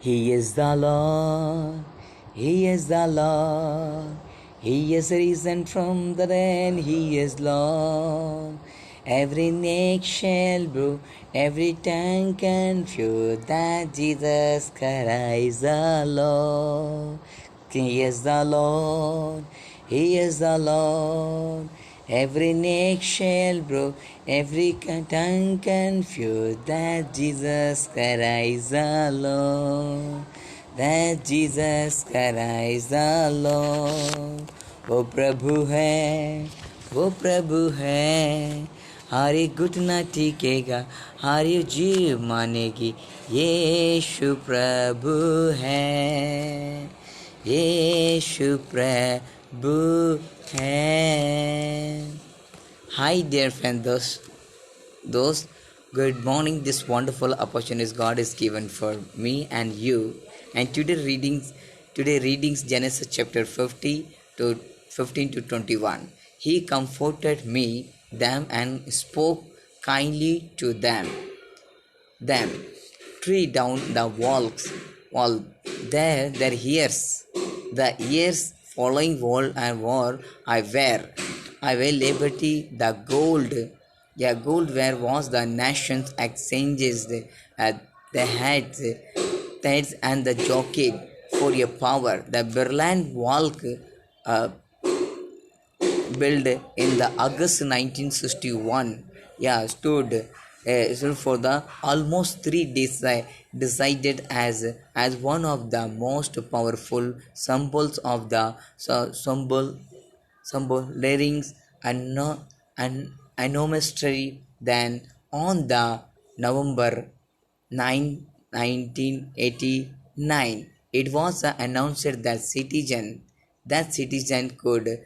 He is the Lord, He is the Lord, He is risen from the dead, He is Lord. Every neck shall bow, every tongue confess that Jesus Christ is the Lord. He is the Lord, He is the Lord. Every neck shall bow, every tongue confess that Jesus Christ is the Lord. That Jesus Christ is the Lord. वो प्रभु है, वो प्रभु है, हरी घुटना टिकेगा, हरी जीव मानेगी, यीशु प्रभु है, यीशु प्रभु है. Hi dear friend, those good morning. This wonderful opportunity God is given for me and you. And today readings Genesis chapter 50 to 15 to 21. He comforted me them and spoke kindly to them. Tree down the wall their ears, the ears following wall and war. I wear liberty, the gold. Yeah, gold where was the nations exchanges the heads and the jockey for your power. The Berlin Wall uh, built in the August 1961, stood for the almost 3 days, decided as one of the most powerful symbols of the symbol lyrics and no and anniversary. Then on the November 9, 1989, it was announced that citizen could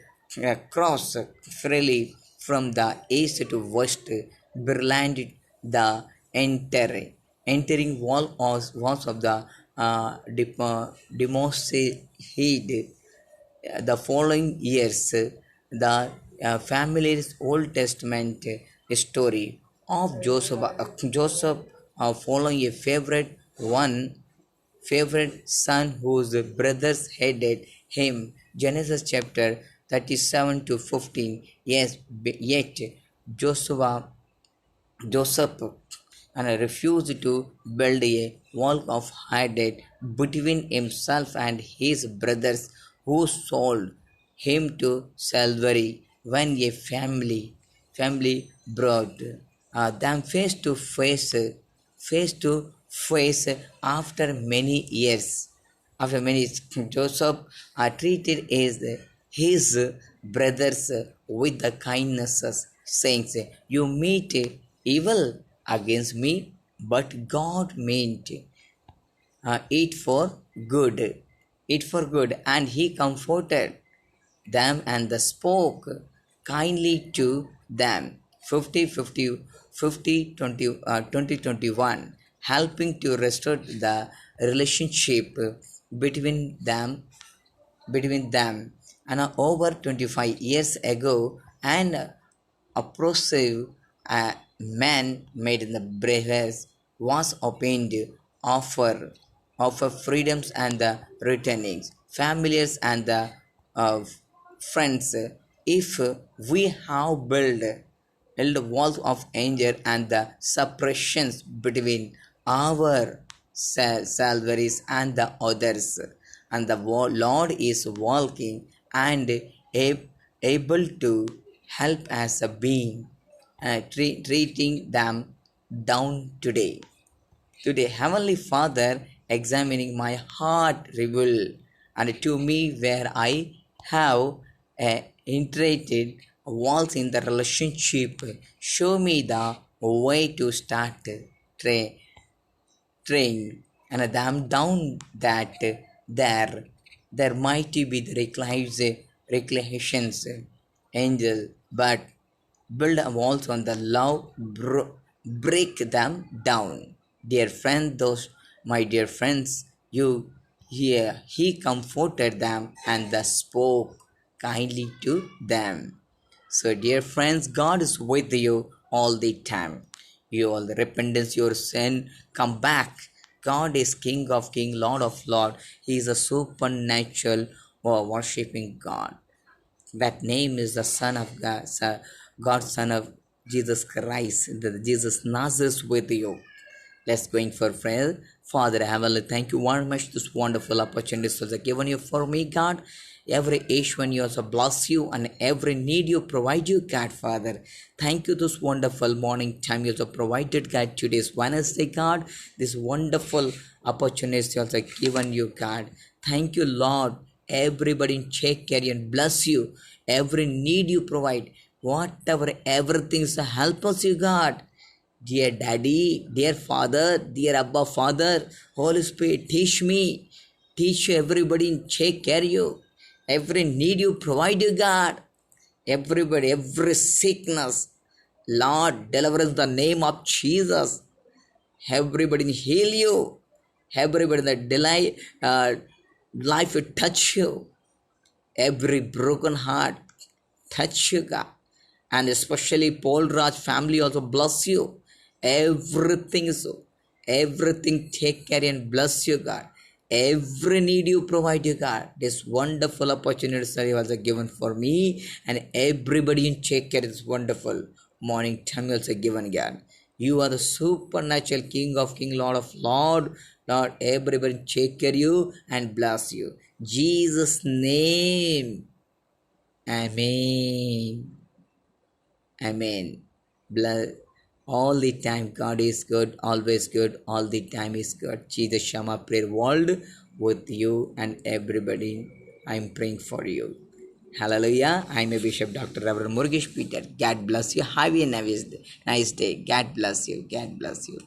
cross freely from the east to west. Berlin, the entering walls of the demonstrated the following years. The family's Old Testament story of Joseph following a favorite son whose brothers hated him. Genesis chapter 37 to 15. Yes, yet Joshua Joseph and refused to build a wall of hide between himself and his brothers, who sold him to slavery when a family brought them face to face after many years. After many years, Joseph treated his brothers with the kindnesses, saying, "You meet evil against me, but God meant it for good. It for good." And he comforted them and spoke kindly to them. 2021, helping to restore the relationship between them and over 25 years ago. An oppressive man made in the bravest was opened offer freedoms and the returnings familiars and the uh, friends. If we have built walls of anger and the suppressions between our salaries and the others, and the Lord is walking and able to help as a being, treating them down today. Today, Heavenly Father, examining my heart, reveal and to me where I have iterated walls in the relationship. Show me the way to start train and them down that there might be the reclamations angel, but build walls on the love, break them down. Dear friend, those my dear friends, you hear, he comforted them and thus spoke kindly to them. So, dear friends, God is with you all the time. You all the repentance, your sin, God is King of King, Lord of Lord. He is a supernatural worshipping God. That name is the Son of God, God, Son of Jesus Christ, the Jesus Nazareth with you. Let's going for prayer. Father Heavenly, thank you very much. This wonderful opportunity was given you for me, God. Every age when you also bless you and every need you provide you, God, Father. Thank you this wonderful morning time you also provided, God. Today's Wednesday, God. This wonderful opportunity also given you, God. Thank you, Lord. Everybody take care and bless you. Every need you provide. Whatever, everything, so help us, you, God. Dear Daddy, dear Father, dear Abba Father, Holy Spirit, teach everybody, and take care of you. Every need you provide you, God. Everybody, every sickness, Lord, deliver us in the name of Jesus. Everybody heal you. Everybody that delay, life will touch you. Every broken heart, touch you, God. And especially Paul Raj family also bless you. Everything so. Everything take care and bless you, God. Every need you provide you, God. This wonderful opportunity that you also given for me and everybody in take care. This wonderful morning time also given, God. You are the supernatural King of King, Lord of Lord. Lord, everybody take care you and bless you. Jesus' name. Amen. Amen. Bless all the time. God is good, always good, all the time is good. Jesus Shama prayer world with you and everybody. I'm praying for you. Hallelujah. I'm a Bishop Dr. Reverend Muruguesh Peter. God bless you. Have a nice day. God bless you. God bless you.